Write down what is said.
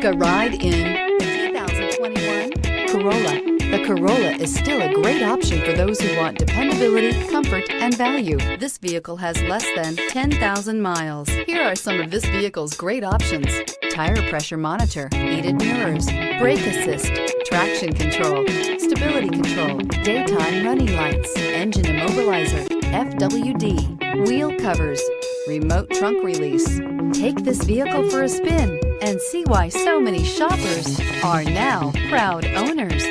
a ride in the 2021 Corolla. The Corolla is still a great option for those who want dependability, comfort, and value. This vehicle has less than 10,000 miles. Here are some of this vehicle's great options: tire pressure monitor, heated mirrors, brake assist, traction control, stability control, daytime running lights, engine immobilizer, FWD, wheel covers, remote trunk release. Take this vehicle for a spin and see why so many shoppers are now proud owners.